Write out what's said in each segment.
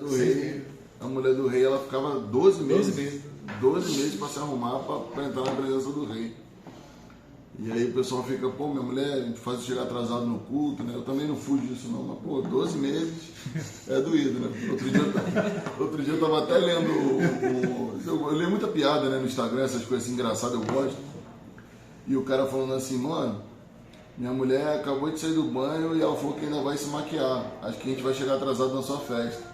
do rei, ela ficava 12 meses para se arrumar para entrar na presença do rei. E aí o pessoal fica, pô, minha mulher, a gente faz chegar atrasado no culto, né? Eu também não fujo disso não, mas pô, 12 meses é doído, né? Outro dia eu tava até lendo, eu leio muita piada, né, no Instagram, essas coisas assim, engraçadas, eu gosto. E o cara falando assim, mano, minha mulher acabou de sair do banho e ela falou que ainda vai se maquiar. Acho que a gente vai chegar atrasado na sua festa.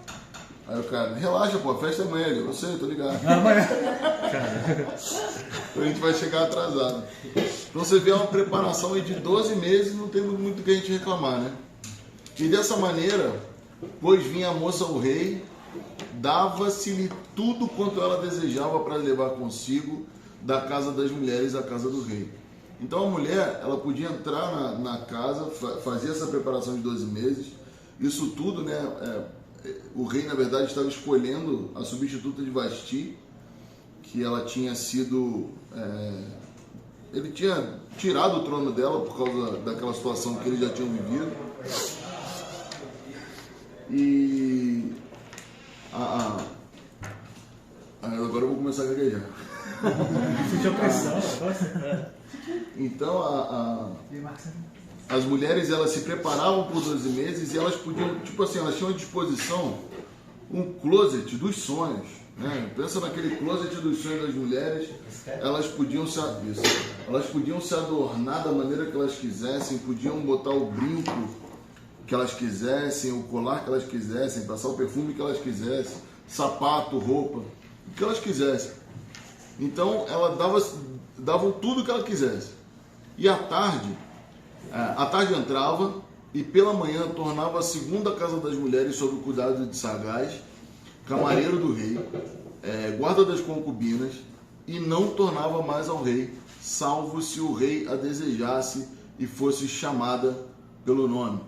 Aí o cara, relaxa, pô, a festa é amanhã. Eu sei, tô ligado. Amanhã. Então a gente vai chegar atrasado. Então você vê uma preparação aí de 12 meses, não tem muito que a gente reclamar, né? E dessa maneira, pois vinha a moça ao rei, dava-se-lhe tudo quanto ela desejava para levar consigo da casa das mulheres à casa do rei. Então a mulher, ela podia entrar na casa, fazer essa preparação de 12 meses, isso tudo, né? O rei, na verdade, estava escolhendo a substituta de Vasti, que ela tinha sido... ele tinha tirado o trono dela por causa daquela situação que eles já tinham vivido. E... agora eu vou começar a gaguejar. Sentiu pressão, Então, as mulheres, elas se preparavam por 12 meses e elas podiam, tipo assim, elas tinham à disposição um closet dos sonhos, né? Pensa naquele closet dos sonhos das mulheres, elas podiam se adornar da maneira que elas quisessem, podiam botar o brinco que elas quisessem, o colar que elas quisessem, passar o perfume que elas quisessem, sapato, roupa, o que elas quisessem. Então, ela davam tudo o que ela quisesse. E à tarde entrava e pela manhã tornava a segunda casa das mulheres sob o cuidado de Sagaz, camareiro do rei, guarda das concubinas, e não tornava mais ao rei, salvo se o rei a desejasse e fosse chamada pelo nome.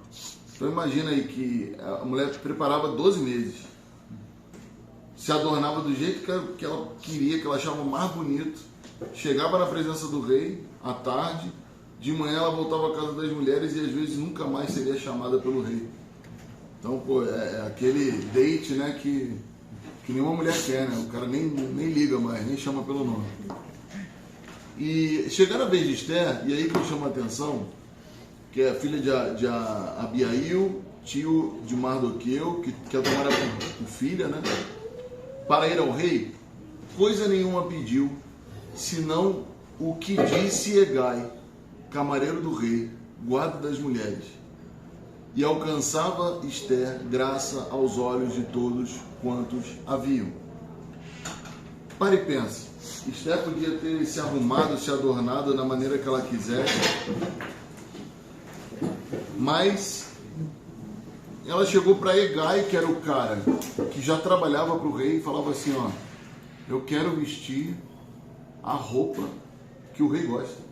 Então imagina aí que a mulher preparava 12 meses, se adornava do jeito que ela queria, que ela achava mais bonito, chegava na presença do rei à tarde, de manhã ela voltava à casa das mulheres e às vezes nunca mais seria chamada pelo rei. Então, pô, é aquele date, né, que nenhuma mulher quer, né? O cara nem liga mais, nem chama pelo nome. E chegando a vez de Esther, e aí que eu chamo a atenção, que é filha de Abiail, tio de Mardoqueu, que a tomara por filha, né? Para ir ao rei, coisa nenhuma pediu, senão o que disse Hegai, camareiro do rei, guarda das mulheres. E alcançava Esther graça aos olhos de todos quantos haviam. Pare e pense, Esther podia ter se arrumado, se adornado da maneira que ela quisesse, mas ela chegou para Hegai, que era o cara que já trabalhava para o rei, e falava assim, ó, eu quero vestir a roupa que o rei gosta.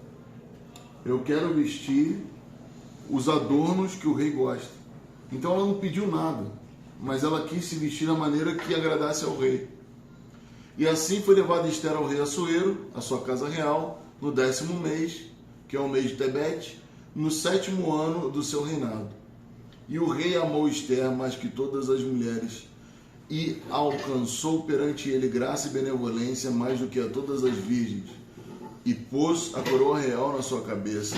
Eu quero vestir os adornos que o rei gosta. Então ela não pediu nada, mas ela quis se vestir da maneira que agradasse ao rei. E assim foi levada Esther ao rei Assuero, a sua casa real, no 10º mês, que é o mês de Tebete, no 7º ano do seu reinado. E o rei amou Esther mais que todas as mulheres, e alcançou perante ele graça e benevolência mais do que a todas as virgens, e pôs a coroa real na sua cabeça,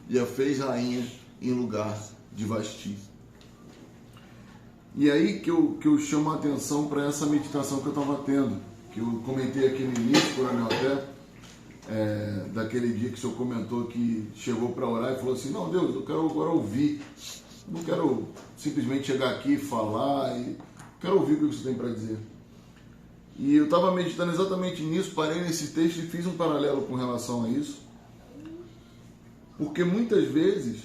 e a fez rainha em lugar de Vasti. E aí que eu chamo a atenção para essa meditação que eu estava tendo, que eu comentei aqui no início, Coronel, até, daquele dia que o senhor comentou que chegou para orar e falou assim, não, Deus, eu quero agora ouvir, não quero simplesmente chegar aqui e falar, quero ouvir o que você tem para dizer. E eu estava meditando exatamente nisso, parei nesse texto e fiz um paralelo com relação a isso, porque muitas vezes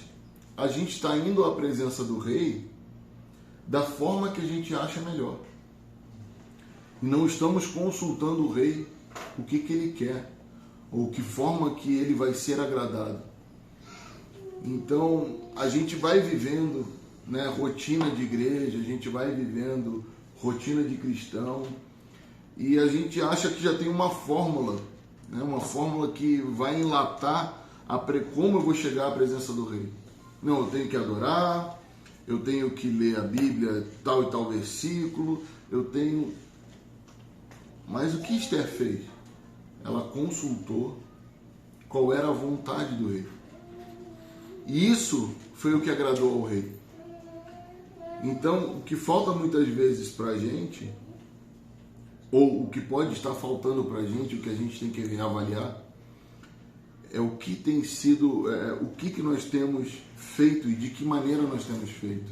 a gente está indo à presença do rei da forma que a gente acha melhor. E não estamos consultando o rei o que ele quer, ou que forma que ele vai ser agradado. Então, a gente vai vivendo, né, rotina de igreja, a gente vai vivendo rotina de cristão, e a gente acha que já tem uma fórmula, né, uma fórmula que vai enlatar como eu vou chegar à presença do rei. Não, eu tenho que adorar, eu tenho que ler a Bíblia, tal e tal versículo, eu tenho... Mas o que Esther fez? Ela consultou qual era a vontade do rei. E isso foi o que agradou ao rei. Então, o que falta muitas vezes para a gente, ou o que pode estar faltando para a gente, o que a gente tem que reavaliar, é o que tem sido, o que nós temos feito e de que maneira nós temos feito.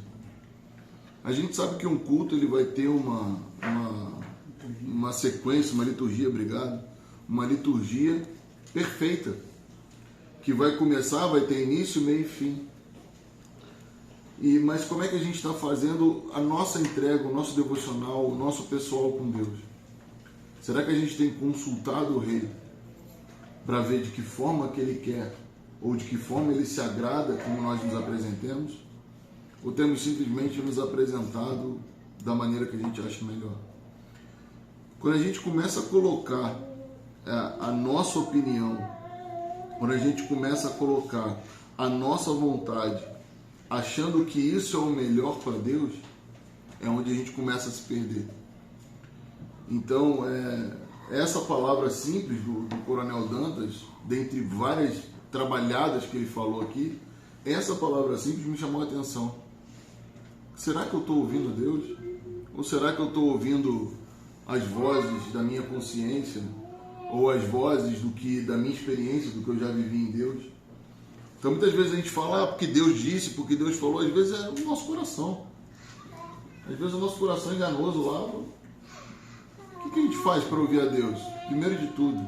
A gente sabe que um culto ele vai ter uma sequência, uma liturgia, uma liturgia perfeita, que vai começar, vai ter início, meio e fim. Mas como é que a gente está fazendo a nossa entrega, o nosso devocional, o nosso pessoal com Deus? Será que a gente tem consultado o rei para ver de que forma que ele quer, ou de que forma ele se agrada como nós nos apresentemos? Ou temos simplesmente nos apresentado da maneira que a gente acha melhor? Quando a gente começa a colocar a nossa opinião, quando a gente começa a colocar a nossa vontade, achando que isso é o melhor para Deus, é onde a gente começa a se perder. Então, essa palavra simples do Coronel Dantas, dentre várias trabalhadas que ele falou aqui, essa palavra simples me chamou a atenção. Será que eu estou ouvindo Deus? Ou será que eu estou ouvindo as vozes da minha consciência? Ou as vozes da minha experiência, do que eu já vivi em Deus? Então muitas vezes a gente fala, porque Deus disse, porque Deus falou, às vezes é o nosso coração. Às vezes o nosso coração é enganoso lá. O que a gente faz para ouvir a Deus? Primeiro de tudo,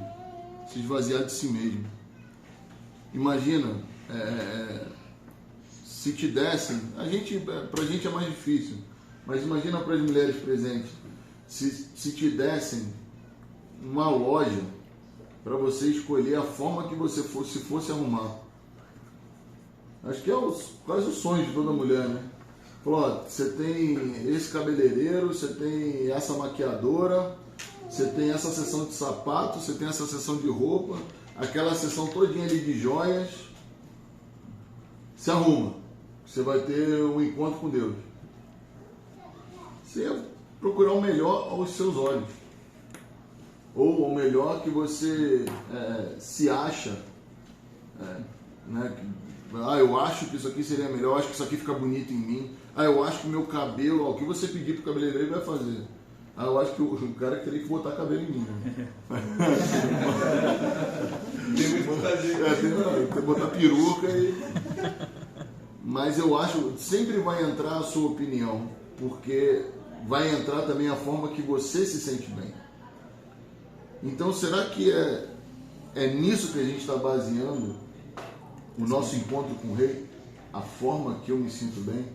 se esvaziar de si mesmo. Imagina, se te dessem, pra gente é mais difícil, mas imagina para as mulheres presentes, se te dessem uma loja para você escolher a forma que você fosse arrumar. Acho que é quase o sonho de toda mulher, né? Falou, ó, você tem esse cabeleireiro, você tem essa maquiadora, você tem essa seção de sapato, você tem essa seção de roupa, aquela seção todinha ali de joias. Se arruma, você vai ter um encontro com Deus. Você ia procurar o melhor aos seus olhos. Ou o melhor que você se acha, né? Eu acho que isso aqui seria melhor, eu acho que isso aqui fica bonito em mim. Eu acho que o meu cabelo, o que você pedir pro cabeleireiro ele vai fazer. Eu acho que o cara teria que botar cabelo em mim. Né? Tem que fazer. Tem que botar peruca e... Mas eu acho, sempre vai entrar a sua opinião, porque vai entrar também a forma que você se sente bem. Então, será que é nisso que a gente está baseando o nosso encontro com o rei? A forma que eu me sinto bem?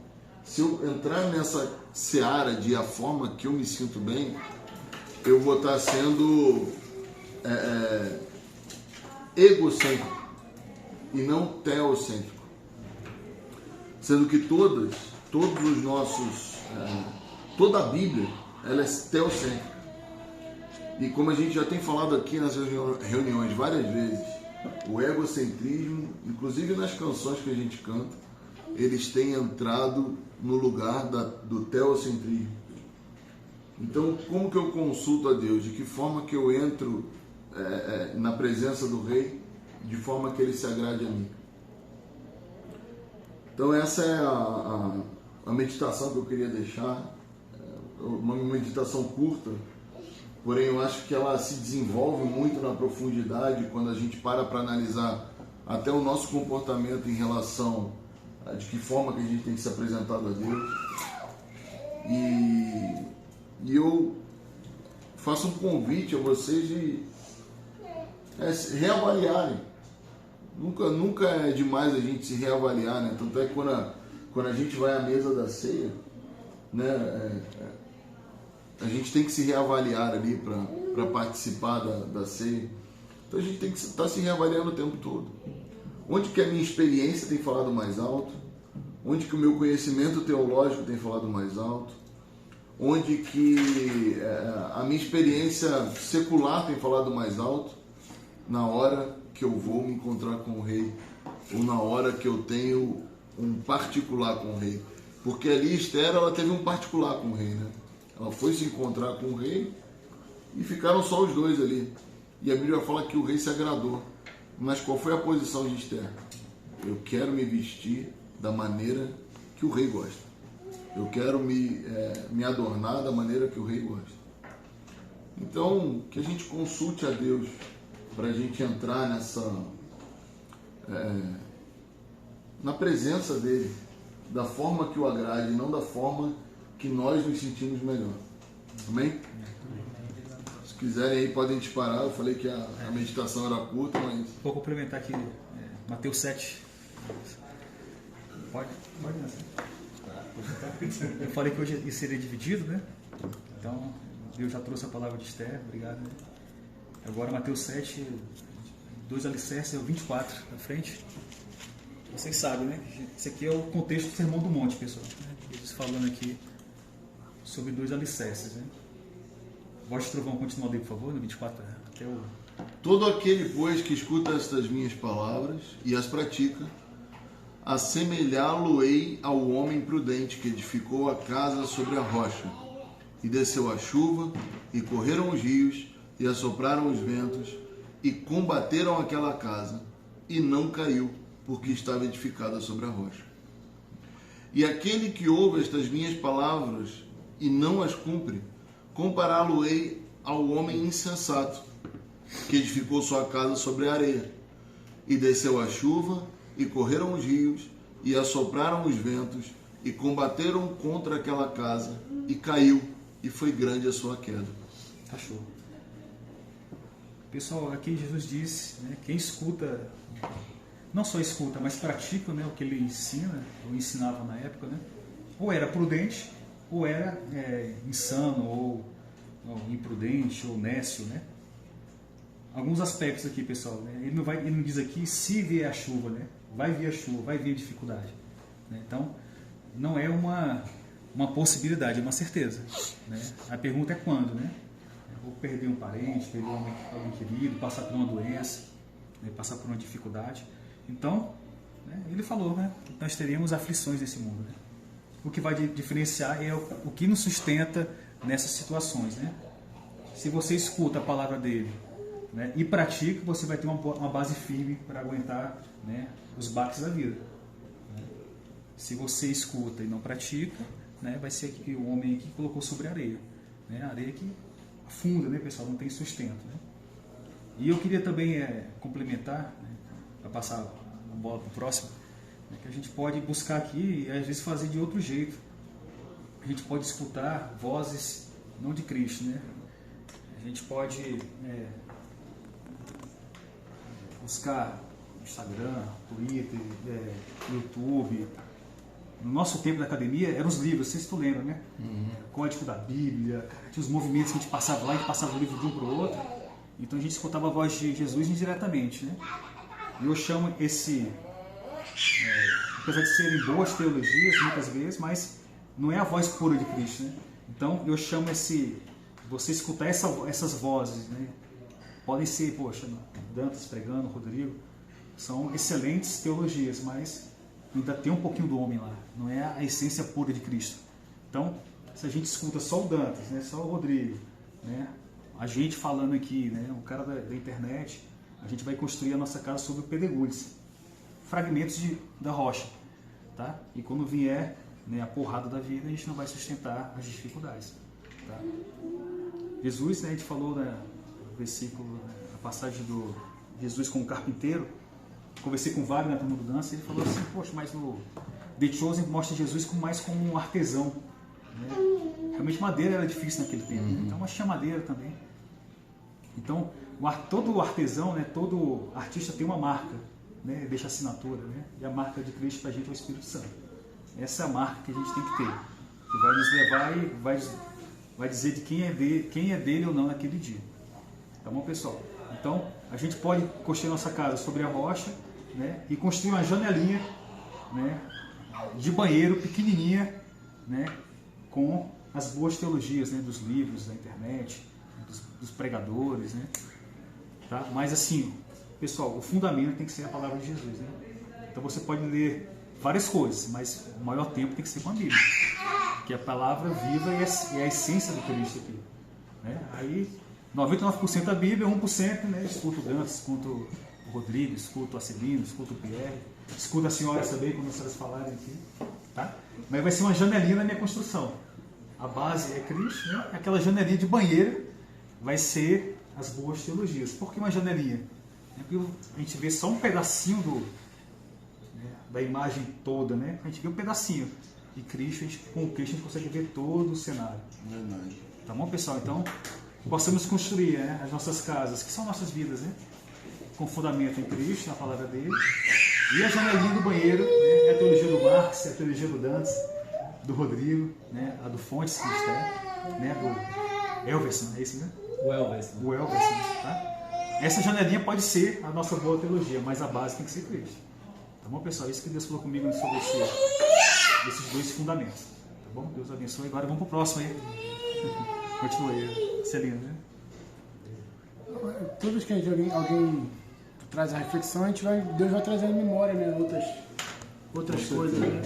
Se eu entrar nessa seara de a forma que eu me sinto bem, eu vou estar sendo egocêntrico e não teocêntrico. Sendo que todos os nossos... toda a Bíblia, ela é teocêntrica. E como a gente já tem falado aqui nas reuniões várias vezes, o egocentrismo, inclusive nas canções que a gente canta, eles têm entrado no lugar do teocentrismo. Então, como que eu consulto a Deus? De que forma que eu entro na presença do Rei, de forma que Ele se agrade a mim? Então, essa é a meditação que eu queria deixar, uma meditação curta, porém eu acho que ela se desenvolve muito na profundidade quando a gente para analisar até o nosso comportamento em relação a de que forma que a gente tem que se apresentar a Deus. E eu faço um convite a vocês de reavaliarem. Nunca é demais a gente se reavaliar, né? Tanto é que quando a gente vai à mesa da ceia, né, a gente tem que se reavaliar ali para participar da ceia. Então a gente tem que estar se reavaliando o tempo todo. Onde que a minha experiência tem falado mais alto? Onde que o meu conhecimento teológico tem falado mais alto? Onde que a minha experiência secular tem falado mais alto? Na hora que eu vou me encontrar com o Rei, ou na hora que eu tenho um particular com o Rei. Porque ali Esther, ela teve um particular com o Rei, né? Ela foi se encontrar com o rei e ficaram só os dois ali. E a Bíblia fala que o rei se agradou. Mas qual foi a posição de Esther? Eu quero me vestir da maneira que o rei gosta. Eu quero me adornar da maneira que o rei gosta. Então, que a gente consulte a Deus para a gente entrar na presença dele, da forma que o agrade, não da forma que nós nos sentimos melhor. Amém? Se quiserem aí, podem disparar. Eu falei que a meditação era curta, mas... Vou complementar aqui, Mateus 7. Pode não. Eu falei que hoje isso seria dividido, né? Então, Deus já trouxe a palavra de Esther, obrigado. Né? Agora, Mateus 7, 2 alicerces, é o 24 na frente. Vocês sabem, né? Esse aqui é o contexto do Sermão do Monte, pessoal. Né? Eles falando aqui sobre 2 alicerces, né? Voz de trovão, continua ali, por favor, no 24, até o... Todo aquele, pois, que escuta estas minhas palavras e as pratica, assemelhá-lo-ei ao homem prudente que edificou a casa sobre a rocha. E desceu a chuva, e correram os rios, e assopraram os ventos, e combateram aquela casa, e não caiu, porque estava edificada sobre a rocha. E aquele que ouve estas minhas palavras e não as cumpre, compará-lo-ei ao homem insensato, que edificou sua casa sobre a areia. E desceu a chuva, e correram os rios, e assopraram os ventos, e combateram contra aquela casa, e caiu, e foi grande a sua queda. Tá show. Pessoal, aqui Jesus disse, né, quem escuta, não só escuta, mas pratica, né, o que ele ensina, ou ensinava na época, né, ou era prudente, ou era insano, ou imprudente, ou nécio, né? Alguns aspectos aqui, pessoal, né? Ele não diz aqui se vier a chuva, né? Vai vir a chuva, vai vir a dificuldade, né? Então, não é uma possibilidade, é uma certeza, né? A pergunta é quando, né? Vou perder um parente, perder alguém querido, passar por uma doença, né? Passar por uma dificuldade. Então, né? Ele falou, né? Nós teríamos aflições nesse mundo, né? O que vai diferenciar é o que nos sustenta nessas situações, né? Se você escuta a palavra dele, né, e pratica, você vai ter uma base firme para aguentar, né, os baques da vida. Né? Se você escuta e não pratica, né, vai ser aqui, o homem que colocou sobre a areia. Né? A areia que afunda, né, pessoal, não tem sustento. Né? E eu queria também complementar, né, para passar a bola para o próximo, né, que a gente pode buscar aqui e às vezes fazer de outro jeito. A gente pode escutar vozes não de Cristo, né? A gente pode buscar Instagram, Twitter, YouTube. No nosso tempo da academia eram os livros, vocês estão lembram, né? Código da Bíblia, tinha os movimentos que a gente passava lá, a gente passava o livro de um para o outro. Então a gente escutava a voz de Jesus indiretamente, né? E eu chamo apesar de serem boas teologias muitas vezes, mas não é a voz pura de Cristo, né? Então eu chamo você escutar essas vozes, né? Podem ser, Dantas pregando, Rodrigo, são excelentes teologias, mas ainda tem um pouquinho do homem lá, não é a essência pura de Cristo. Então, se a gente escuta só o Dantas, né, só o Rodrigo, né, a gente falando aqui, né, o cara da internet, a gente vai construir a nossa casa sobre pedregulhos, fragmentos da rocha, tá? E quando vier, né, a porrada da vida, a gente não vai sustentar as dificuldades, tá? Jesus, né, a gente falou, né, versículo, a passagem do Jesus como carpinteiro. Conversei com o Wagner na turma do dança, ele falou assim, poxa, mas no The Chosen mostra Jesus mais como um artesão, né? Realmente madeira era difícil naquele tempo, né? Então mas tinha madeira também. Então todo artesão, né, todo artista tem uma marca, né, deixa assinatura, né? E a marca de Cristo para a gente é o Espírito Santo. Essa é a marca que a gente tem que ter, que vai nos levar e vai dizer de quem é dele ou não naquele dia. Tá bom, pessoal? Então, a gente pode construir nossa casa sobre a rocha, né, e construir uma janelinha, né, de banheiro pequenininha, né, com as boas teologias, né, dos livros, da internet, dos pregadores, né, tá? Mas assim, pessoal, o fundamento tem que ser a palavra de Jesus, né? Então você pode ler várias coisas, mas o maior tempo tem que ser com a Bíblia. que é a palavra viva e a essência do Cristo aqui. Né? Aí, 99% da Bíblia, 1%, né? Escuto o Dantas, escuto o Rodrigo, escuto o Acelino, escuto o Pierre, escuto as senhoras também, quando as senhoras falarem aqui. Tá? Mas vai ser uma janelinha na minha construção. A base é Cristo, né? Aquela janelinha de banheiro vai ser as boas teologias. Por que uma janelinha? É porque a gente vê só um pedacinho da imagem toda, né? A gente vê um pedacinho. E Cristo, com o Cristo a gente consegue ver todo o cenário. Verdade. Tá bom, pessoal? Então, possamos construir, né, as nossas casas, que são nossas vidas, né? Com fundamento em Cristo, na palavra dele. E a janelinha do banheiro, né? É a teologia do Marx, é a teologia do Dantas, do Rodrigo, né? A do Fontes Cristã, né? Do Elverson, é esse, né? O Elverson. O Elverson, tá? Essa janelinha pode ser a nossa boa teologia, mas a base tem que ser Cristo. Tá bom, pessoal? Isso que Deus falou comigo sobre esses dois fundamentos. Tá bom? Deus abençoe. Agora vamos pro próximo aí. Continua aí, Celina, né? Todos que alguém traz a reflexão, Deus vai trazendo memória, né? Outras coisas, né?